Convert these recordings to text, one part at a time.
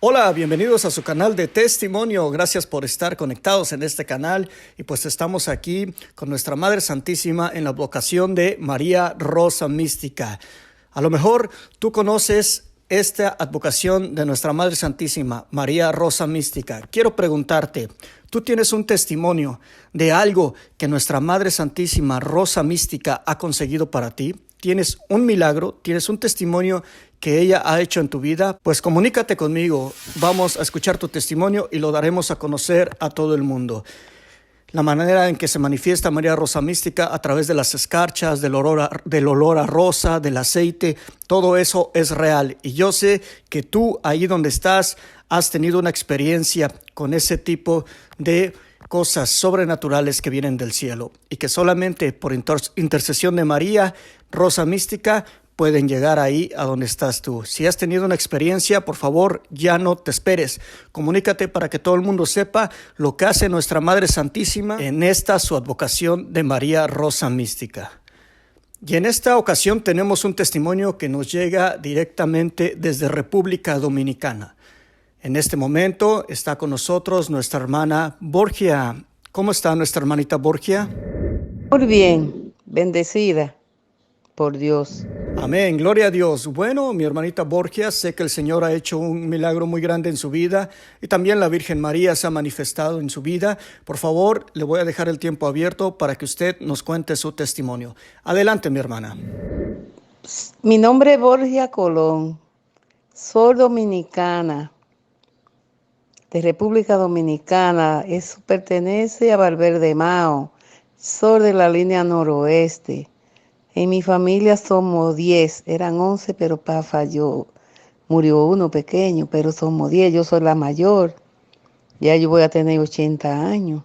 Hola, bienvenidos a su canal de testimonio. Gracias por estar conectados en este canal. Y pues estamos aquí con nuestra Madre Santísima en la advocación de María Rosa Mística. A lo mejor tú conoces esta advocación de nuestra Madre Santísima, María Rosa Mística. Quiero preguntarte, ¿tú tienes un testimonio de algo que nuestra Madre Santísima Rosa Mística ha conseguido para ti? ¿Tienes un milagro? ¿Tienes un testimonio que ella ha hecho en tu vida? Pues comunícate conmigo. Vamos a escuchar tu testimonio y lo daremos a conocer a todo el mundo. La manera en que se manifiesta María Rosa Mística a través de las escarchas, del olor a rosa, del aceite, todo eso es real. Y yo sé que tú, ahí donde estás, has tenido una experiencia con ese tipo de cosas sobrenaturales que vienen del cielo y que solamente por intercesión de María Rosa Mística pueden llegar ahí a donde estás tú. Si has tenido una experiencia, por favor, ya no te esperes. Comunícate para que todo el mundo sepa lo que hace nuestra Madre Santísima en esta su advocación de María Rosa Mística. Y en esta ocasión tenemos un testimonio que nos llega directamente desde República Dominicana. En este momento está con nosotros nuestra hermana Borgia. ¿Cómo está nuestra hermanita Borgia? Muy bien, bendecida por Dios. Amén, gloria a Dios. Bueno, mi hermanita Borgia, sé que el Señor ha hecho un milagro muy grande en su vida y también la Virgen María se ha manifestado en su vida. Por favor, le voy a dejar el tiempo abierto para que usted nos cuente su testimonio. Adelante, mi hermana. Mi nombre es Borgia Colón, soy dominicana, de República Dominicana. Eso pertenece a Valverde Mao, soy de la línea noroeste. En mi familia somos 10, eran 11, pero falló, murió uno pequeño, pero somos 10, yo soy la mayor. Ya yo voy a tener 80 años.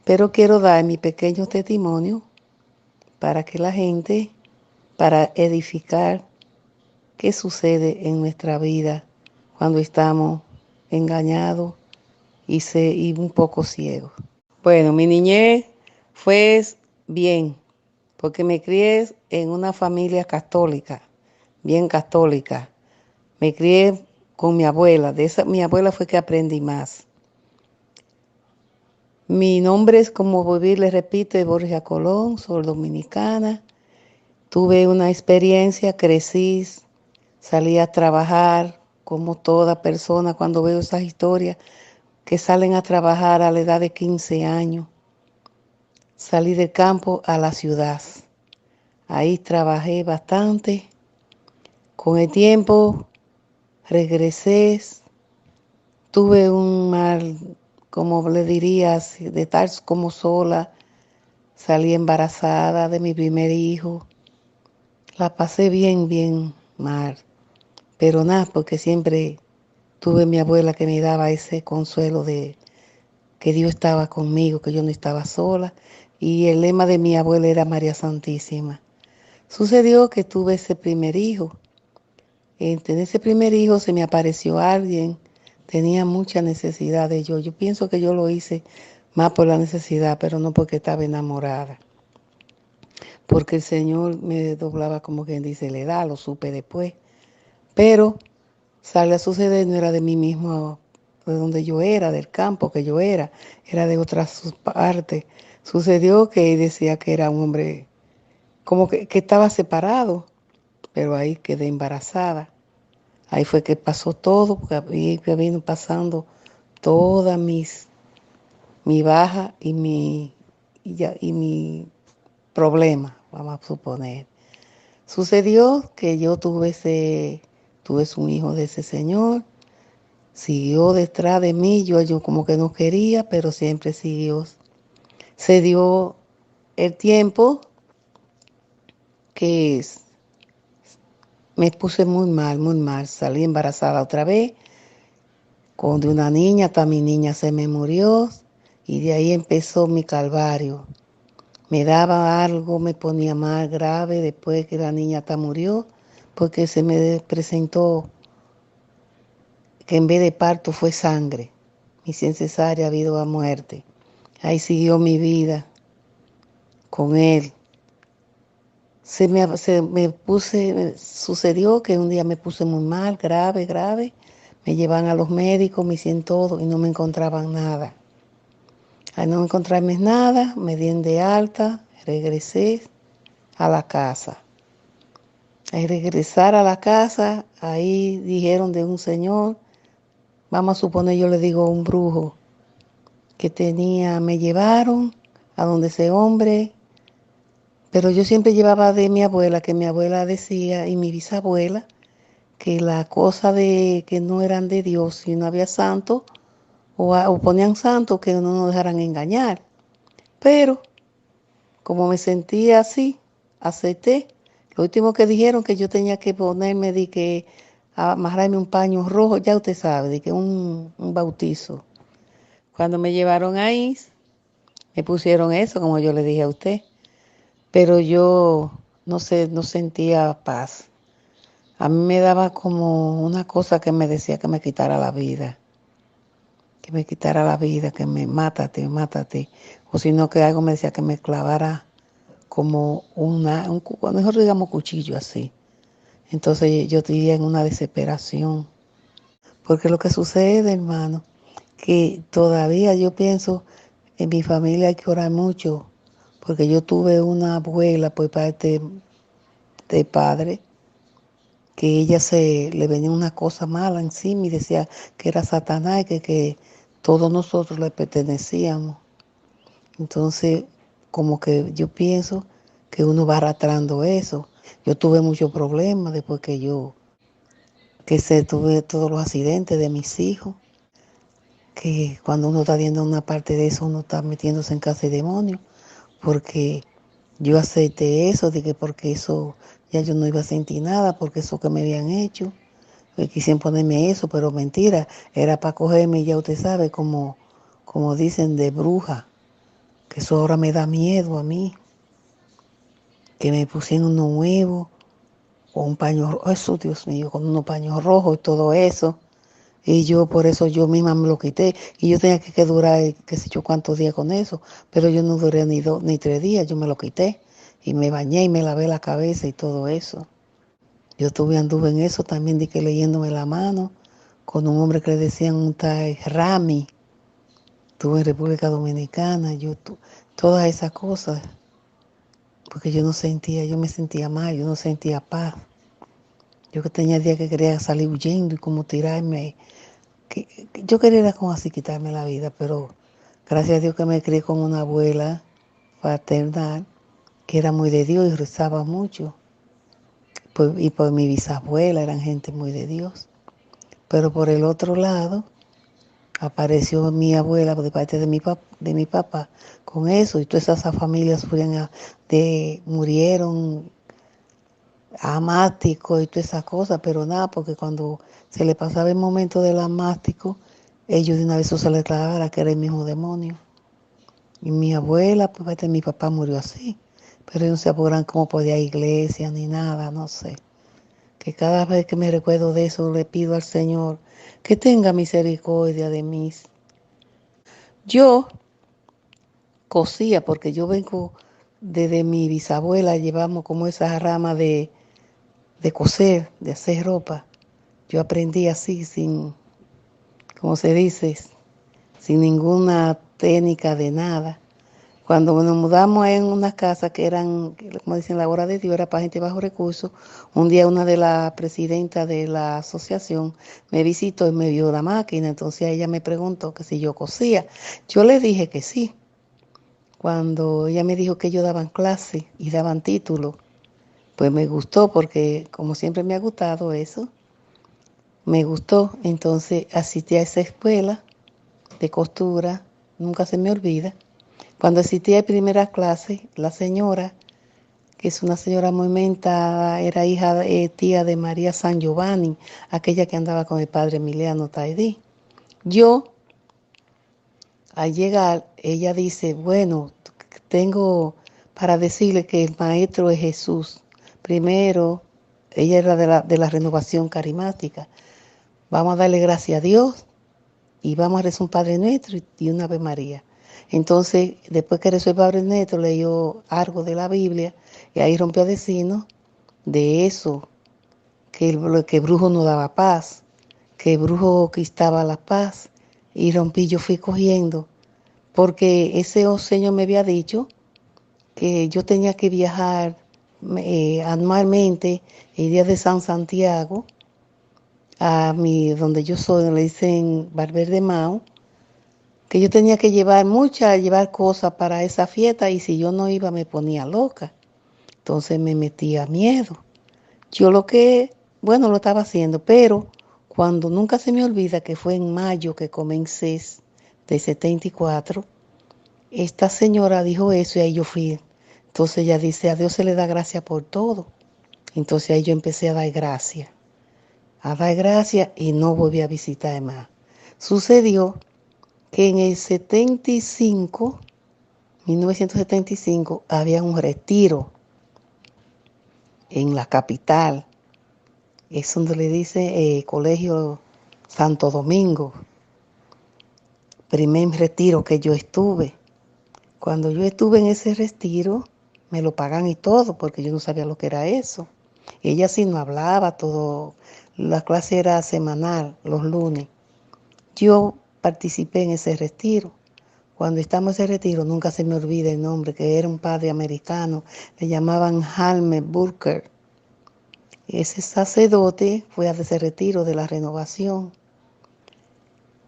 Pero quiero dar mi pequeño testimonio para que la gente, para edificar qué sucede en nuestra vida cuando estamos engañados y un poco ciegos. Bueno, mi niñez fue bien, porque me crié en una familia católica, bien católica. Me crié con mi abuela, mi abuela fue que aprendí más. Mi nombre es, como volví, les repito, es Borgia Colón, soy dominicana. Tuve una experiencia, crecí, salí a trabajar como toda persona cuando veo esas historias que salen a trabajar a la edad de 15 años. Salí del campo a la ciudad. Ahí trabajé bastante. Con el tiempo regresé. Tuve un mal, como le diría, de estar como sola. Salí embarazada de mi primer hijo. La pasé bien, bien mal. Pero nada, porque siempre tuve mi abuela que me daba ese consuelo de que Dios estaba conmigo, que yo no estaba sola. Y el lema de mi abuela era María Santísima. Sucedió que tuve ese primer hijo. En ese primer hijo se me apareció alguien, tenía mucha necesidad de yo. Yo pienso que yo lo hice más por la necesidad, pero no porque estaba enamorada. Porque el Señor me doblaba, como quien dice, la edad, lo supe después. Pero sale a suceder, no era de mí mismo, de donde yo era, del campo que yo era de otras partes. Sucedió que decía que era un hombre, como que estaba separado, pero ahí quedé embarazada. Ahí fue que pasó todo, porque ahí que vino pasando todas mi baja y mi problema, vamos a suponer. Sucedió que yo tuve un hijo de ese señor, siguió detrás de mí, yo como que no quería, pero siempre siguió. Se dio el tiempo que me puse muy mal, salí embarazada otra vez, con de una niña, hasta mi niña se me murió, y de ahí empezó mi calvario. Me daba algo, me ponía más grave después que la niña hasta murió, porque se me presentó que en vez de parto fue sangre. Mi cesárea ha habido a muerte. Ahí siguió mi vida con él. Sucedió que un día me puse muy mal, grave. Me llevan a los médicos, me hicieron todo y no me encontraban nada. Al no encontrarme nada, me dieron de alta, regresé a la casa. Al regresar a la casa, ahí dijeron de un señor, vamos a suponer, yo le digo un brujo, que tenía, me llevaron a donde ese hombre, pero yo siempre llevaba de mi abuela, que mi abuela decía, y mi bisabuela, que la cosa de que no eran de Dios, si no había santo, o ponían santo, que no nos dejaran engañar. Pero, como me sentía así, acepté. Lo último que dijeron que yo tenía que ponerme, de que amarrarme un paño rojo, ya usted sabe, de que un bautizo. Cuando me llevaron ahí, me pusieron eso, como yo le dije a usted, pero yo no sé, no sentía paz. A mí me daba como una cosa que me decía que me quitara la vida, que me mátate, mátate. O si no, que algo me decía que me clavara como mejor digamos cuchillo así. Entonces yo vivía en una desesperación. Porque lo que sucede, hermano, que todavía yo pienso, en mi familia hay que orar mucho, porque yo tuve una abuela por parte de padre, que ella le venía una cosa mala encima y decía que era Satanás y que todos nosotros le pertenecíamos. Entonces, como que yo pienso que uno va arrastrando eso. Yo tuve muchos problemas después que tuve todos los accidentes de mis hijos, que cuando uno está viendo una parte de eso, uno está metiéndose en casa de demonios, porque yo acepté eso, de que porque eso ya yo no iba a sentir nada, porque eso que me habían hecho, que quisieron ponerme eso, pero mentira, era para cogerme, ya usted sabe, como dicen, de bruja, que eso ahora me da miedo a mí, que me pusieron uno nuevo, o un paño rojo, eso Dios mío, con unos paños rojos y todo eso. Y yo por eso yo misma me lo quité. Y yo tenía que durar qué sé yo cuántos días con eso. Pero yo no duré ni 3 días, yo me lo quité. Y me bañé y me lavé la cabeza y todo eso. Anduve en eso también, de que leyéndome la mano, con un hombre que le decían un tal Rami. Estuve en República Dominicana, todas esas cosas. Porque yo me sentía mal, yo no sentía paz. Yo que tenía días que quería salir huyendo y como tirarme. Yo quería era como así quitarme la vida, pero gracias a Dios que me crié con una abuela paternal que era muy de Dios y rezaba mucho. Y por mi bisabuela eran gente muy de Dios. Pero por el otro lado apareció mi abuela de parte de mi papá con eso y todas esas familias murieron amático y todas esas cosas, pero nada, porque cuando se le pasaba el momento del amático, ellos de una vez eso se les declaraba que era el mismo demonio. Y mi abuela, pues mi papá murió así, pero ellos no se apuran cómo podía iglesia ni nada, no sé. Que cada vez que me recuerdo de eso le pido al Señor que tenga misericordia de mí. Yo cosía, porque yo vengo desde mi bisabuela, llevamos como esa rama de coser, de hacer ropa. Yo aprendí así, como se dice, sin ninguna técnica de nada. Cuando nos mudamos en una casa que eran, como dicen, la hora de Dios, era para gente bajo recursos, un día una de las presidentas de la asociación me visitó y me vio la máquina, entonces ella me preguntó que si yo cosía. Yo le dije que sí. Cuando ella me dijo que ellos daban clase y daban título, pues me gustó porque como siempre me ha gustado eso, me gustó. Entonces asistí a esa escuela de costura, nunca se me olvida. Cuando asistí a primera clase, la señora, que es una señora muy mentada, era tía de María San Giovanni, aquella que andaba con el padre Emiliano Taidí. Yo, al llegar, ella dice, bueno, tengo para decirle que el maestro es Jesús. Primero, ella era de la renovación carismática. Vamos a darle gracias a Dios y vamos a rezar un Padre Nuestro y una Ave María. Entonces, después que rezó el Padre Nuestro, leyó algo de la Biblia y ahí rompió a decirnos de eso, que el brujo no daba paz, que el brujo quitaba la paz y rompí, yo fui cogiendo, porque ese señor me había dicho que yo tenía que viajar anualmente el día de San Santiago donde yo soy, le dicen Barber de Mao, que yo tenía que llevar cosas para esa fiesta y si yo no iba me ponía loca. Entonces me metía miedo. Yo bueno, lo estaba haciendo, pero cuando nunca se me olvida que fue en mayo que comencé de 74, esta señora dijo eso y ahí yo fui. Entonces ella dice, a Dios se le da gracia por todo. Entonces ahí yo empecé a dar gracias y no volví a visitar más. Sucedió que en el 1975, había un retiro en la capital. Es donde le dice Colegio Santo Domingo. Primer retiro que yo estuve. Cuando yo estuve en ese retiro, me lo pagan y todo, porque yo no sabía lo que era eso. Ella sí no hablaba, todo. La clase era semanal, los lunes. Yo participé en ese retiro. Cuando estamos en ese retiro, nunca se me olvida el nombre, que era un padre americano, le llamaban Halmer Burker. Ese sacerdote fue a ese retiro de la renovación.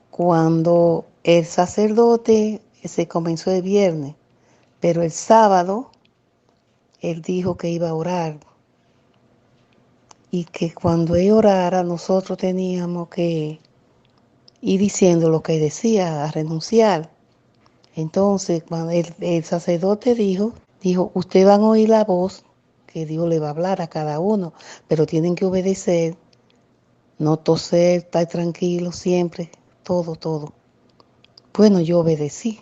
Cuando el sacerdote se comenzó el viernes, pero el sábado él dijo que iba a orar y que cuando él orara nosotros teníamos que ir diciendo lo que decía, a renunciar. Entonces, cuando el sacerdote dijo, ustedes van a oír la voz que Dios le va a hablar a cada uno, pero tienen que obedecer, no toser, estar tranquilo siempre, todo, todo. Bueno, yo obedecí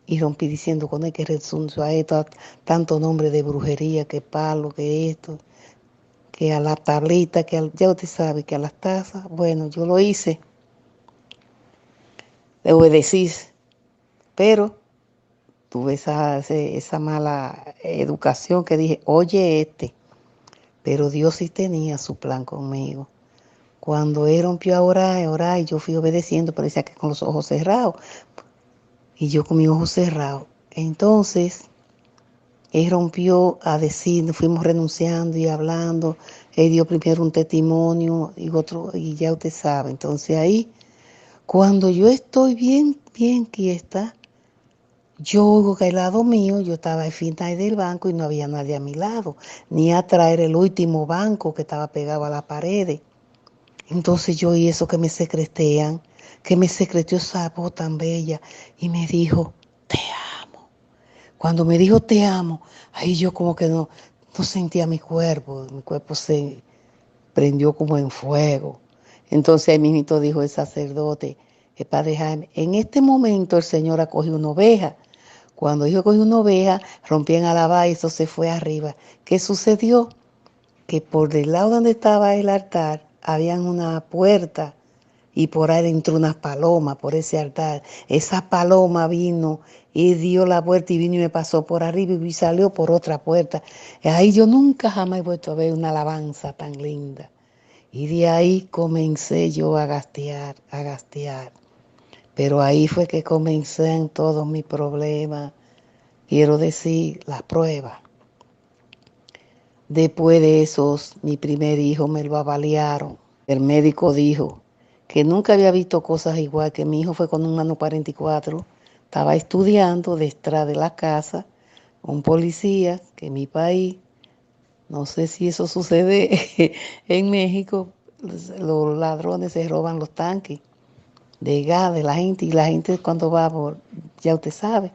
y rompí diciendo con él que renuncio a esto, a tanto nombre de brujería, que palo, que esto, que a la tablita, ya usted sabe, que a las tazas. Bueno, yo lo hice, le obedecí, pero tuve esa mala educación que dije, oye pero Dios sí tenía su plan conmigo. Cuando él rompió a orar, y yo fui obedeciendo, parecía que con los ojos cerrados, y yo con mis ojos cerrados. Entonces, él rompió a decir, fuimos renunciando y hablando, él dio primero un testimonio y otro, y ya usted sabe. Entonces ahí, cuando yo estoy bien, bien quieta, yo oigo que al lado mío, yo estaba al final del banco y no había nadie a mi lado, ni atrás era el último banco que estaba pegado a la pared. Entonces yo oí eso que me secreteó esa voz tan bella y me dijo, te amo. Cuando me dijo te amo, ahí yo como que no sentía mi cuerpo se prendió como en fuego. Entonces ahí mismo dijo el sacerdote, el padre Jaime, en este momento el Señor acogió una oveja. Cuando yo cogí una oveja, rompí en alabar y eso se fue arriba. ¿Qué sucedió? Que por del lado donde estaba el altar, habían una puerta y por ahí entró unas palomas por ese altar. Esa paloma vino y dio la vuelta y vino y me pasó por arriba y salió por otra puerta. Ahí yo nunca jamás he vuelto a ver una alabanza tan linda. Y de ahí comencé yo a gastear, a gastear. Pero ahí fue que comencé en todos mis problemas. Quiero decir, las pruebas. Después de esos, mi primer hijo me lo avaliaron. El médico dijo que nunca había visto cosas igual, que mi hijo fue con un mano 44, estaba estudiando detrás de la casa, un policía, que en mi país, no sé si eso sucede en México, los ladrones se roban los tanques de gas de la gente y la gente cuando va por, ya usted sabe.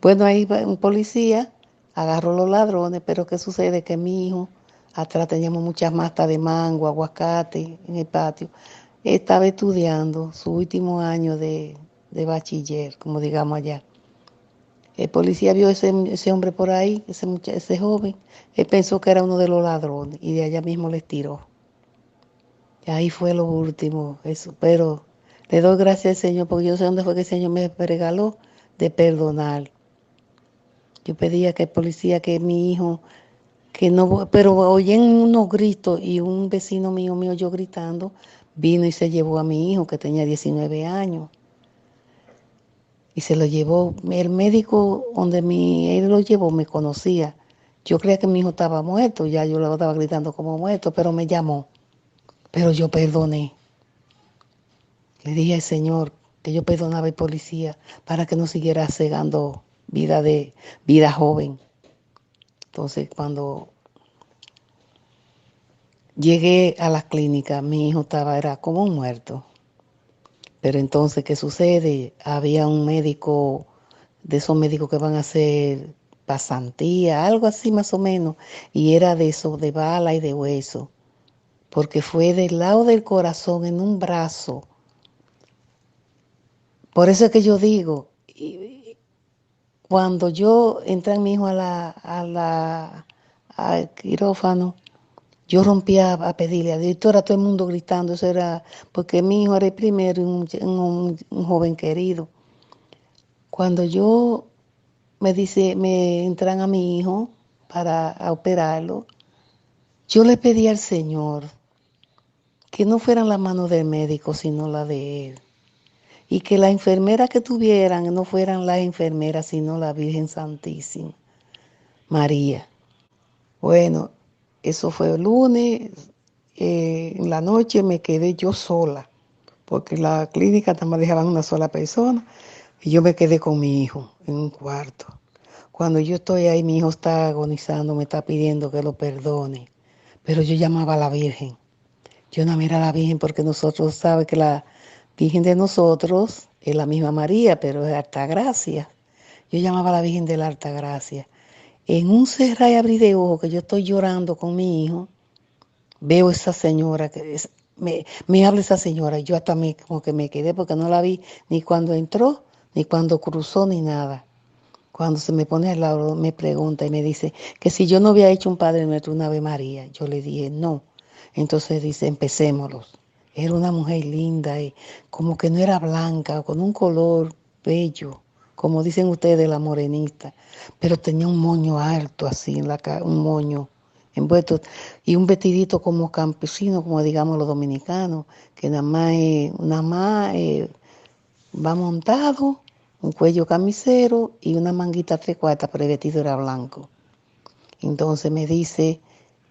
Bueno, ahí va un policía, agarró los ladrones, pero ¿qué sucede? Que mi hijo, atrás teníamos muchas matas de mango, aguacate en el patio, estaba estudiando su último año de bachiller, como digamos allá. El policía vio ese hombre por ahí, ese joven, él pensó que era uno de los ladrones y de allá mismo les tiró. Y ahí fue lo último, eso, pero le doy gracias al Señor porque yo sé dónde fue que el Señor me regaló de perdonar. Yo pedía que el policía, que mi hijo, que no, pero oyen unos gritos y un vecino mío yo gritando, vino y se llevó a mi hijo que tenía 19 años. Y se lo llevó, el médico donde él lo llevó me conocía. Yo creía que mi hijo estaba muerto, ya yo lo estaba gritando como muerto, pero me llamó. Pero yo perdoné. Le dije al Señor que yo perdonaba al policía para que no siguiera cegando vida joven. Entonces, cuando llegué a la clínica, mi hijo era como un muerto. Pero entonces, ¿qué sucede? Había un médico, de esos médicos que van a hacer pasantía, algo así más o menos, y era de eso, de bala y de hueso, porque fue del lado del corazón, en un brazo. Por eso es que yo digo, cuando yo entré a mi hijo al quirófano, yo rompía a pedirle a Dios, y todo el mundo gritando, eso era porque mi hijo era el primero, un joven querido. Cuando me entran a mi hijo para operarlo, yo le pedí al Señor que no fueran las manos del médico, sino la de él. Y que las enfermeras que tuvieran no fueran las enfermeras, sino la Virgen Santísima, María. Bueno, eso fue el lunes. En la noche me quedé yo sola, porque en la clínica nada más dejaban una sola persona, y yo me quedé con mi hijo en un cuarto. Cuando yo estoy ahí, mi hijo está agonizando, me está pidiendo que lo perdone. Pero yo llamaba a la Virgen. Yo no mira a la Virgen porque nosotros sabemos que la Virgen de nosotros es la misma María, pero es Altagracia. Yo llamaba a la Virgen de la Altagracia. En un cerrar y abrir de ojos que yo estoy llorando con mi hijo, veo esa señora, me habla esa señora, y yo hasta como que me quedé porque no la vi ni cuando entró, ni cuando cruzó, ni nada. Cuando se me pone al lado, me pregunta y me dice que si yo no había hecho un Padre Nuestro, una Ave María. Yo le dije no. Entonces dice, empecémoslos. Era una mujer linda y como que no era blanca, con un color bello, como dicen ustedes, la morenita, pero tenía un moño alto así en la cara, un moño envuelto y un vestidito como campesino, como digamos los dominicanos, que nada más va montado, un cuello camisero y una manguita tres cuartas, pero el vestido era blanco. Entonces me dice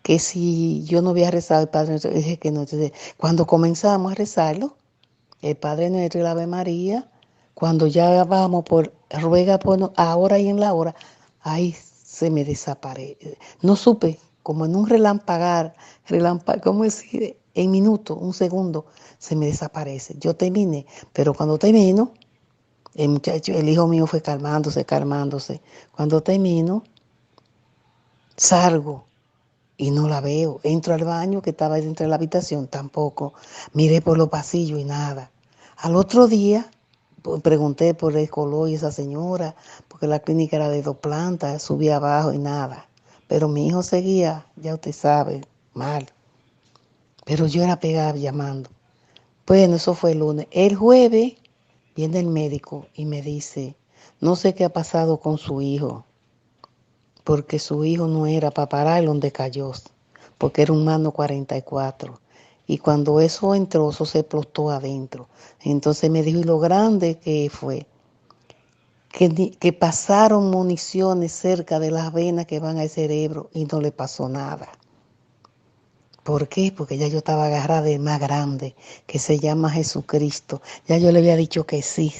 que si yo no había rezado el Padre Nuestro, dije que no. Entonces, cuando comenzamos a rezarlo, el Padre Nuestro y la Ave María, cuando ya vamos por ruega por ahora y en la hora, ahí se me desaparece. No supe, como en un ¿cómo decir? En minuto, un segundo, se me desaparece. Yo terminé, pero cuando termino, el hijo mío fue calmándose. Cuando termino, salgo y no la veo. Entro al baño que estaba dentro de la habitación, tampoco. Miré por los pasillos y nada. Al otro día, pregunté por el color y esa señora, porque la clínica era de 2 plantas, subí abajo y nada. Pero mi hijo seguía, ya usted sabe, mal. Pero yo era pegada llamando. Bueno, eso fue el lunes. El jueves viene el médico y me dice, no sé qué ha pasado con su hijo, porque su hijo no era para parar donde cayó, porque era un mano 44. Y cuando eso entró, eso se explotó adentro. Entonces me dijo, y lo grande que fue, que pasaron municiones cerca de las venas que van al cerebro y no le pasó nada. ¿Por qué? Porque ya yo estaba agarrada del más grande, que se llama Jesucristo. Ya yo le había dicho que sí.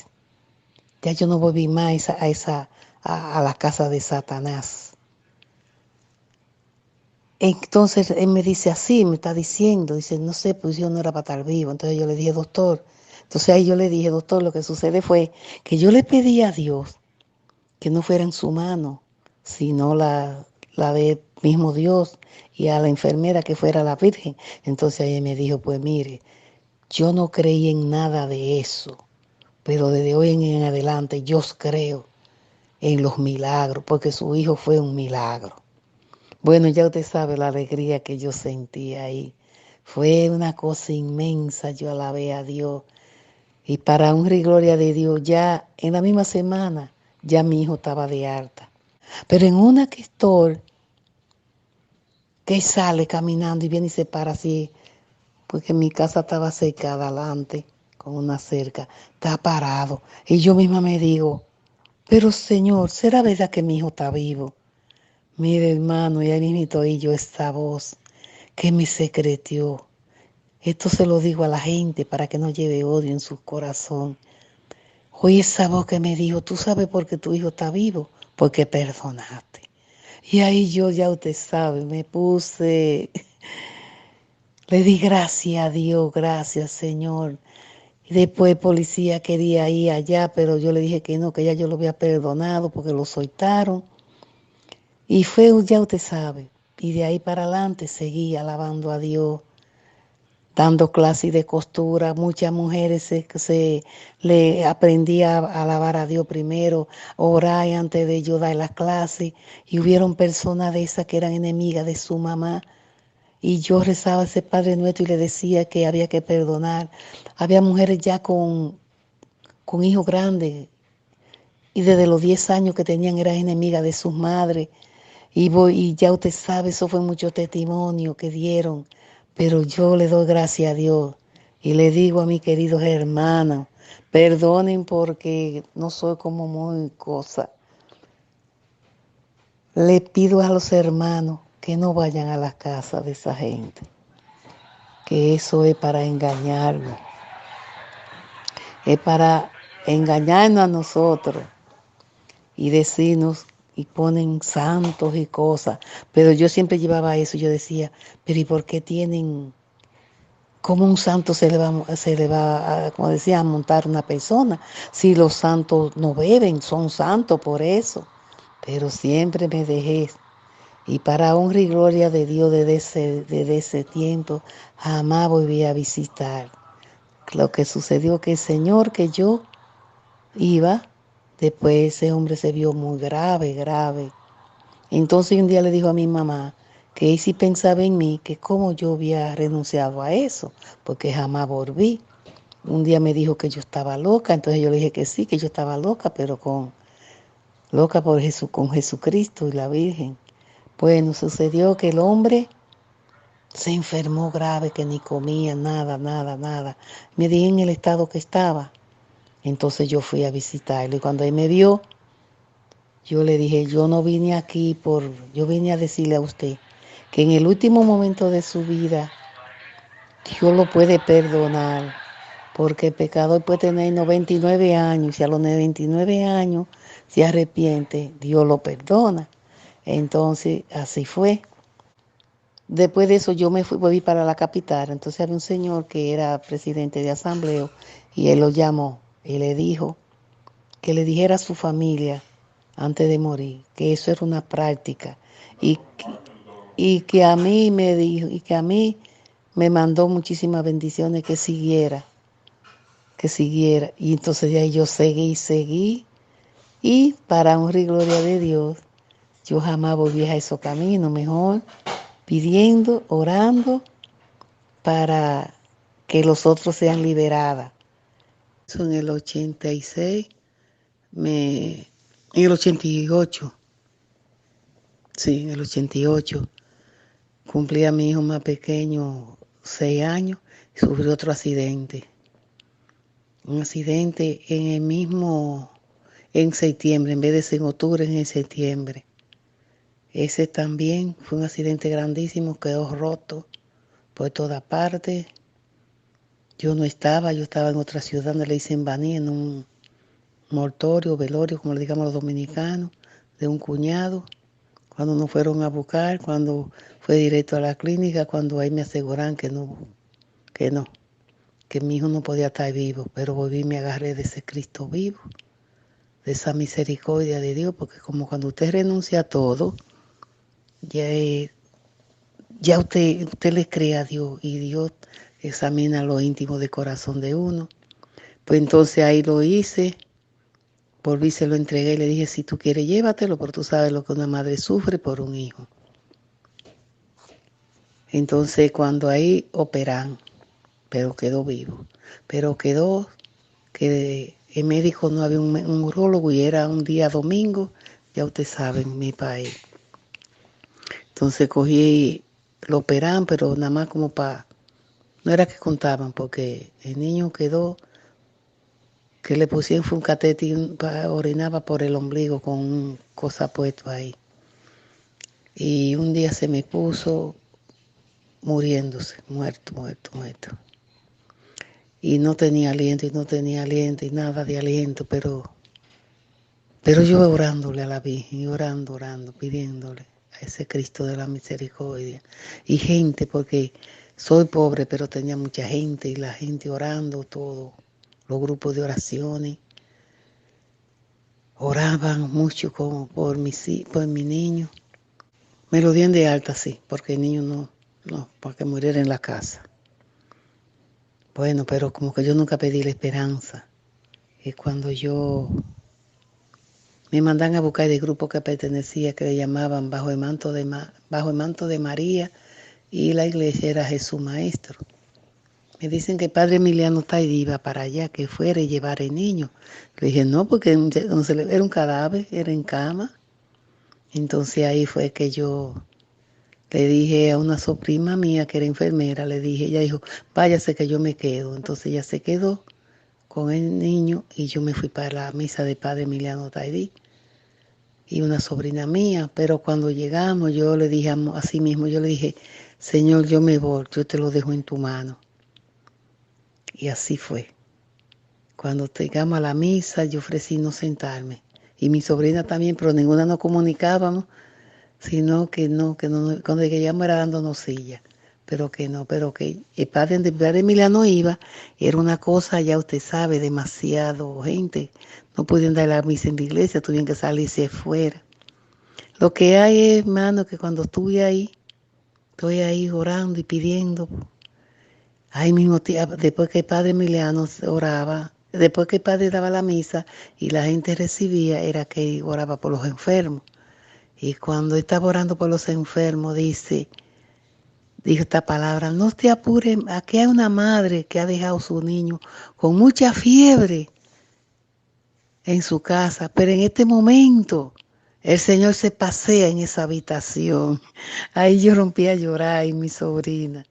Ya yo no volví más a la casa de Satanás. Entonces él me dice así, me está diciendo, dice, no sé, pues yo no era para estar vivo. Entonces yo le dije, doctor, entonces ahí yo le dije, doctor, lo que sucede fue que yo le pedí a Dios que no fuera en su mano, sino la de mismo Dios, y a la enfermera que fuera la Virgen. Entonces ahí me dijo, pues mire, yo no creí en nada de eso, pero desde hoy en adelante yo creo en los milagros, porque su hijo fue un milagro. Bueno, ya usted sabe la alegría que yo sentí ahí. Fue una cosa inmensa, yo alabé a Dios. Y para honra y gloria de Dios, ya en la misma semana, ya mi hijo estaba de alta. Pero en una que estoy, que sale caminando y viene y se para así, porque mi casa estaba cercada adelante, con una cerca, está parado. Y yo misma me digo, pero Señor, ¿será verdad que mi hijo está vivo? Mire, hermano, y ahí mismo oí yo esta voz que me secretió. Esto se lo digo a la gente para que no lleve odio en su corazón. Oí esa voz que me dijo, ¿tú sabes por qué tu hijo está vivo? Porque perdonaste. Y ahí yo, ya usted sabe, me puse, le di gracias a Dios, gracias Señor. Y después el policía quería ir allá, pero yo le dije que no, que ya yo lo había perdonado porque lo soltaron. Y fue, ya usted sabe, y de ahí para adelante seguí alabando a Dios, dando clases de costura. Muchas mujeres se le aprendí a alabar a Dios primero, orar antes de yo dar las clases. Y hubieron personas de esas que eran enemigas de su mamá. Y yo rezaba ese Padre Nuestro y le decía que había que perdonar. Había mujeres ya con hijos grandes y desde los 10 años que tenían eran enemigas de sus madres. Y ya usted sabe, eso fue mucho testimonio que dieron, pero yo le doy gracias a Dios y le digo a mis queridos hermanos, perdonen porque no soy como muy cosa. Le pido a los hermanos que no vayan a las casas de esa gente, que eso es para engañarnos, es para engañarnos a nosotros y decirnos y ponen santos y cosas, pero yo siempre llevaba eso, yo decía, pero ¿y por qué tienen, cómo un santo se le va a, como decía, a montar una persona? Si los santos no beben, son santos por eso, pero siempre me dejé, y para honra y gloria de Dios desde ese tiempo, jamás volví a visitar. Lo que sucedió que el Señor que yo iba, después ese hombre se vio muy grave, grave. Entonces un día le dijo a mi mamá que él sí pensaba en mí, que cómo yo había renunciado a eso, porque jamás volví. Un día me dijo que yo estaba loca, entonces yo le dije que sí, que yo estaba loca, pero loca por con Jesucristo y la Virgen. Bueno, sucedió que el hombre se enfermó grave, que ni comía nada, nada, nada. Me dije en el estado que estaba. Entonces yo fui a visitarlo y cuando él me vio, yo le dije, yo no vine aquí yo vine a decirle a usted que en el último momento de su vida Dios lo puede perdonar, porque el pecador puede tener 99 años y si a los 99 años se arrepiente, Dios lo perdona. Entonces, así fue. Después de eso yo volví para la capital, entonces había un señor que era presidente de asambleo y él lo llamó y le dijo que le dijera a su familia antes de morir que eso era una práctica y, y que a mí me dijo y que a mí me mandó muchísimas bendiciones que siguiera. Y entonces de ahí yo seguí y para honra y gloria de Dios, yo jamás volví a esos caminos, mejor pidiendo, orando para que los otros sean liberados. Eso en el 86, en el 88, sí, en el 88, cumplí a mi hijo más pequeño 6 años y sufrió otro accidente. Un accidente en septiembre, en vez de ser en octubre, en septiembre. Ese también fue un accidente grandísimo, quedó roto por toda parte. Yo estaba en otra ciudad donde le dicen Baní, en un mortorio, velorio, como le digamos los dominicanos, de un cuñado. Cuando nos fueron a buscar, cuando fue directo a la clínica, cuando ahí me aseguran que no, que mi hijo no podía estar vivo, pero volví y me agarré de ese Cristo vivo, de esa misericordia de Dios, porque como cuando usted renuncia a todo, ya usted le cree a Dios y Dios examina lo íntimo del corazón de uno. Pues entonces ahí lo hice, volví, se lo entregué y le dije, si tú quieres llévatelo, porque tú sabes lo que una madre sufre por un hijo. Entonces cuando ahí operan, pero quedó vivo, pero quedó que el médico no había un urólogo y era un día domingo, ya usted sabe, en mi país. Entonces cogí, lo operan, pero nada más como para No era que contaban, porque el niño quedó, que le pusieron fue un catete y orinaba por el ombligo con una cosa puesto ahí. Y un día se me puso muriéndose, muerto, muerto, muerto. Y no tenía aliento, y no tenía aliento, y nada de aliento, pero yo orándole a la Virgen, y orando, orando, pidiéndole a ese Cristo de la misericordia. Y gente, porque soy pobre, pero tenía mucha gente, y la gente orando, todo, los grupos de oraciones, oraban mucho como por mi niño. Me lo dieron de alta, sí, porque el niño no, para que muriera en la casa. Bueno, pero como que yo nunca pedí la esperanza. Y cuando yo me mandan a buscar el grupo que pertenecía, que le llamaban Bajo el manto de María, y la iglesia era Jesús Maestro. Me dicen que el padre Emiliano Taidí iba para allá, que fuera y llevar el niño. Le dije, no, porque era un cadáver, era en cama. Entonces ahí fue que yo le dije a una sobrina mía que era enfermera, le dije, ella dijo, váyase que yo me quedo. Entonces ella se quedó con el niño y yo me fui para la misa de padre Emiliano Taidí y una sobrina mía. Pero cuando llegamos yo le dije así mismo, yo le dije, Señor, yo me voy, yo te lo dejo en tu mano. Y así fue. Cuando llegamos a la misa yo ofrecí no sentarme. Y mi sobrina también, pero ninguna nos comunicábamos, sino que no, cuando llegamos era dándonos silla. Pero que el padre Emiliano iba, era una cosa, ya usted sabe, demasiado gente. No podían dar la misa en la iglesia, tuvieron que salirse afuera. Lo que hay es, hermano, que cuando estoy ahí orando y pidiendo, ahí mismo, después que el padre Emiliano oraba, después que el padre daba la misa y la gente recibía, era que oraba por los enfermos. Y cuando estaba orando por los enfermos, dijo esta palabra, no te apures, aquí hay una madre que ha dejado a su niño con mucha fiebre en su casa, pero en este momento el Señor se pasea en esa habitación. Ahí yo rompí a llorar y mi sobrina.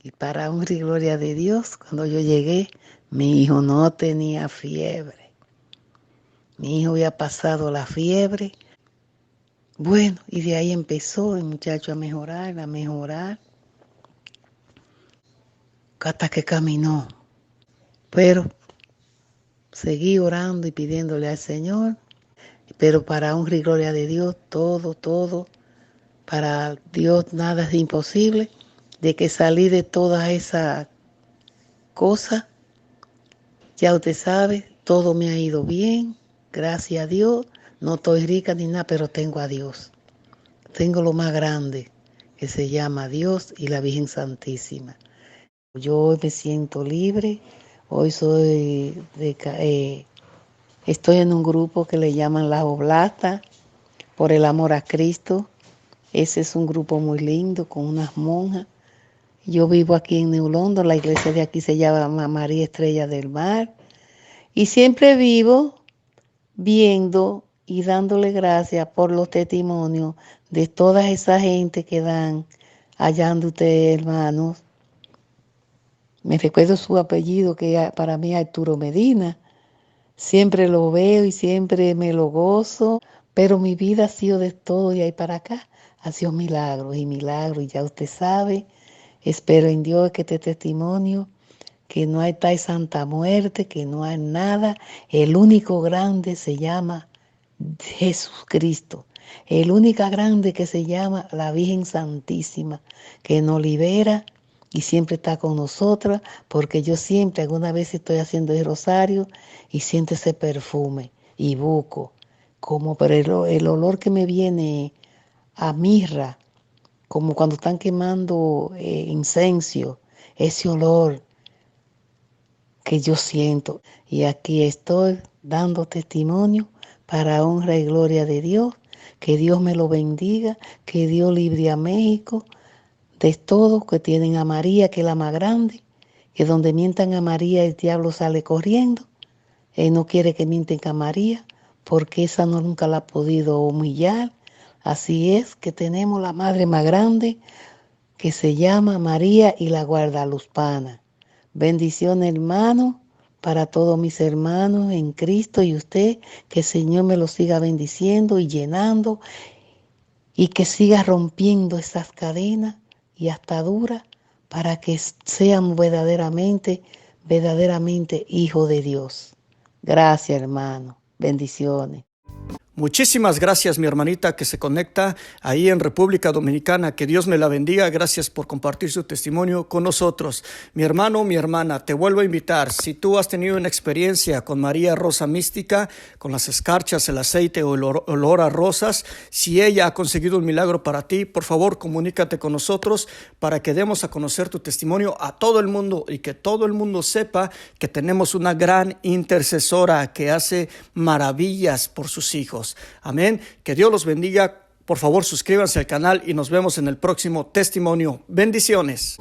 Y para honra y gloria de Dios, cuando yo llegué, mi hijo no tenía fiebre. Mi hijo había pasado la fiebre. Bueno, y de ahí empezó el muchacho a mejorar, hasta que caminó. Pero seguí orando y pidiéndole al Señor. Pero para honra y gloria de Dios, todo, para Dios nada es imposible. De que salí de todas esas cosas, ya usted sabe, todo me ha ido bien, gracias a Dios. No estoy rica ni nada, pero tengo a Dios. Tengo lo más grande, que se llama Dios y la Virgen Santísima. Yo hoy me siento libre, hoy estoy en un grupo que le llaman Las Oblatas, por el amor a Cristo. Ese es un grupo muy lindo, con unas monjas. Yo vivo aquí en New London, la iglesia de aquí se llama María Estrella del Mar. Y siempre vivo viendo y dándole gracias por los testimonios de toda esa gente que dan, hallando ustedes, hermanos. Me recuerdo su apellido, que para mí es Arturo Medina. Siempre lo veo y siempre me lo gozo, pero mi vida ha sido de todo de ahí para acá. Ha sido milagros y milagros, y ya usted sabe. Espero en Dios que este testimonio, que no hay tal santa muerte, que no hay nada. El único grande se llama Jesucristo. El único grande que se llama la Virgen Santísima, que nos libera y siempre está con nosotras, porque yo siempre, alguna vez estoy haciendo el rosario y siento ese perfume y busco, pero el olor que me viene a mirra, como cuando están quemando incenso, ese olor que yo siento. Y aquí estoy dando testimonio para honra y gloria de Dios. Que Dios me lo bendiga, que Dios libre a México de todos, que tienen a María, que es la más grande, que donde mientan a María el diablo sale corriendo. Él no quiere que mienten a María, porque esa no nunca la ha podido humillar. Así es que tenemos la madre más grande, que se llama María y la Guadaluspana. Bendiciones, hermano, para todos mis hermanos en Cristo y usted, que el Señor me lo siga bendiciendo y llenando y que siga rompiendo esas cadenas y ataduras para que seamos verdaderamente hijos de Dios. Gracias, hermano. Bendiciones. Muchísimas gracias, mi hermanita que se conecta ahí en República Dominicana. Que Dios me la bendiga. Gracias por compartir su testimonio con nosotros. Mi hermano, mi hermana, te vuelvo a invitar. Si tú has tenido una experiencia con María Rosa Mística, con las escarchas, el aceite o el olor a rosas, si ella ha conseguido un milagro para ti, por favor, comunícate con nosotros para que demos a conocer tu testimonio a todo el mundo y que todo el mundo sepa que tenemos una gran intercesora que hace maravillas por sus hijos. Amén. Que Dios los bendiga. Por favor, suscríbanse al canal y nos vemos en el próximo testimonio. Bendiciones.